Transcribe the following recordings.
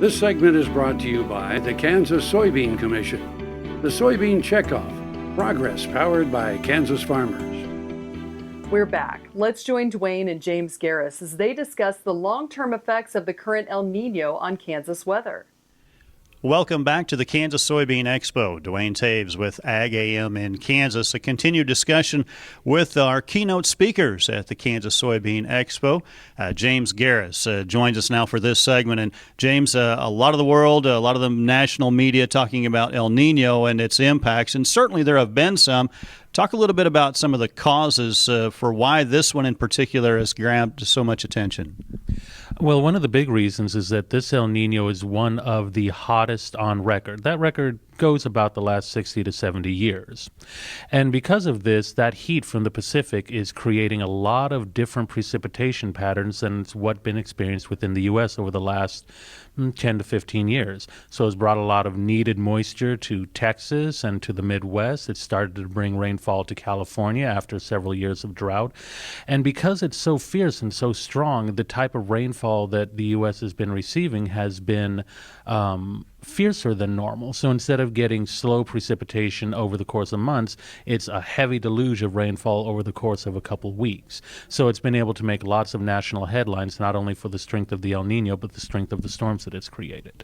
This segment is brought to you by the Kansas Soybean Commission. The Soybean Checkoff, progress powered by Kansas farmers. We're back. Let's join Duane and James Garriss as they discuss the long-term effects of the current El Nino on Kansas weather. Welcome back to the Kansas Soybean Expo. Duane Toews with AGam in Kansas. A continued discussion with our keynote speakers at the Kansas Soybean Expo. James Garriss joins us now for this segment. And James, a lot of the world, a lot of the national media talking about El Nino and its impacts, and certainly there have been some. Talk a little bit about some of the causes for why this one in particular has grabbed so much attention. Well, one of the big reasons is that this El Nino is one of the hottest on record. That record goes about the last 60 to 70 years. And because of this, that heat from the Pacific is creating a lot of different precipitation patterns than what's been experienced within the U.S. over the last 10 to 15 years. So it's brought a lot of needed moisture to Texas and to the Midwest. It started to bring rainfall to California after several years of drought. And because it's so fierce and so strong, the type of rainfall that the U.S. has been receiving has been fiercer than normal. So instead of getting slow precipitation over the course of months, it's a heavy deluge of rainfall over the course of a couple weeks. So it's been able to make lots of national headlines, not only for the strength of the El Nino, but the strength of the storms that it's created.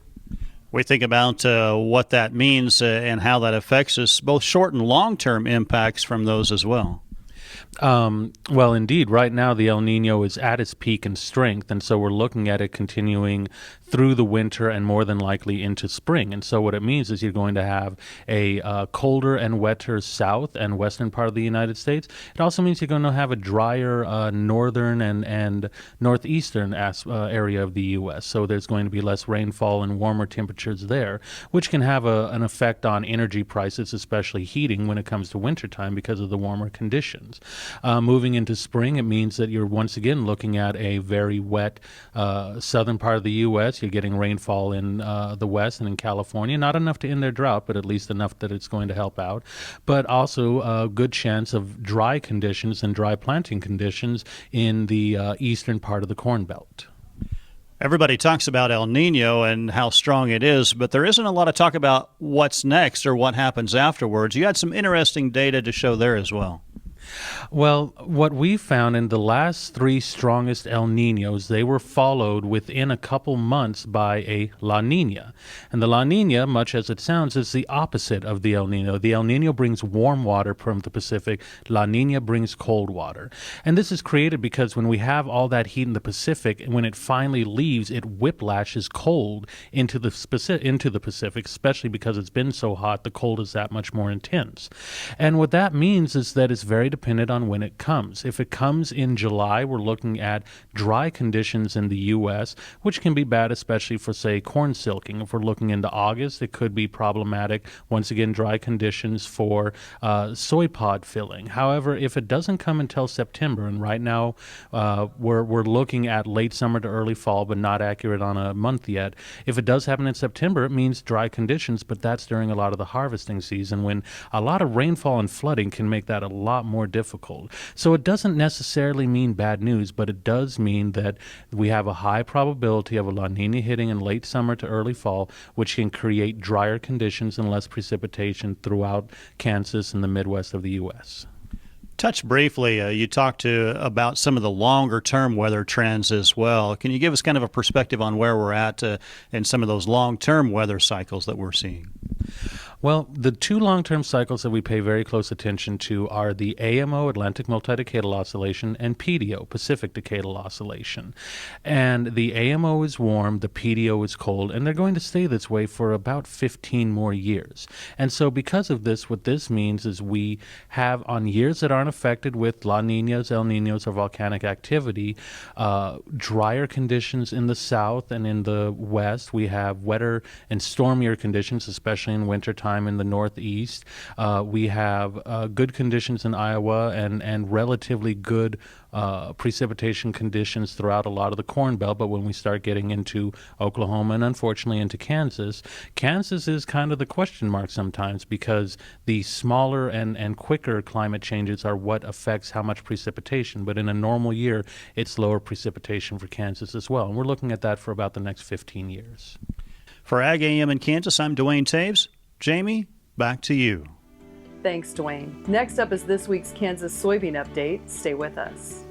We think about what that means and how that affects us, both short and long-term impacts from those as well. Well, indeed, right now the El Nino is at its peak in strength, and so we're looking at it continuing through the winter and more than likely into spring. And so what it means is you're going to have a colder and wetter south and western part of the United States. It also means you're going to have a drier northern and northeastern area of the U.S. So there's going to be less rainfall and warmer temperatures there, which can have an effect on energy prices, especially heating when it comes to wintertime because of the warmer conditions. Moving into spring, it means that you're once again looking at a very wet southern part of the U.S. You're getting rainfall in the west and in California, not enough to end their drought, but at least enough that it's going to help out. But also a good chance of dry conditions and dry planting conditions in the eastern part of the Corn Belt. Everybody talks about El Nino and how strong it is, but there isn't a lot of talk about what's next or what happens afterwards. You had some interesting data to show there as well. Well, what we found in the last three strongest El Ninos, they were followed within a couple months by a La Nina. And the La Nina, much as it sounds, is the opposite of the El Nino. The El Nino brings warm water from the Pacific. La Nina brings cold water. And this is created because when we have all that heat in the Pacific, when it finally leaves, it whiplashes cold into the Pacific, especially because it's been so hot, the cold is that much more intense. And what that means is that it's very dependent on when it comes. If it comes in July, we're looking at dry conditions in the U.S., which can be bad, especially for, say, corn silking. If we're looking into August, it could be problematic. Once again, dry conditions for soy pod filling. However, if it doesn't come until September, and right now we're looking at late summer to early fall, but not accurate on a month yet. If it does happen in September, it means dry conditions, but that's during a lot of the harvesting season when a lot of rainfall and flooding can make that a lot more difficult. So it doesn't necessarily mean bad news, but it does mean that we have a high probability of a La Nina hitting in late summer to early fall, which can create drier conditions and less precipitation throughout Kansas and the Midwest of the U.S. Touch briefly, you talked about some of the longer-term weather trends as well. Can you give us kind of a perspective on where we're at in some of those long-term weather cycles that we're seeing? Well, the two long-term cycles that we pay very close attention to are the AMO-Atlantic multi-decadal oscillation and PDO-Pacific decadal oscillation. And the AMO is warm, the PDO is cold, and they're going to stay this way for about 15 more years. And so because of this, what this means is we have, on years that aren't affected with La Ninas, El Ninos, or volcanic activity, drier conditions in the south and in the west. We have wetter and stormier conditions, especially in wintertime in the northeast. We have good conditions in Iowa and relatively good precipitation conditions throughout a lot of the Corn Belt. But when we start getting into Oklahoma and unfortunately into Kansas, Kansas is kind of the question mark sometimes because the smaller and quicker climate changes are what affects how much precipitation. But in a normal year, it's lower precipitation for Kansas as well. And we're looking at that for about the next 15 years. For AGam in Kansas, I'm Duane Toews. Jamie, back to you. Thanks, Duane. Next up is this week's Kansas Soybean Update. Stay with us.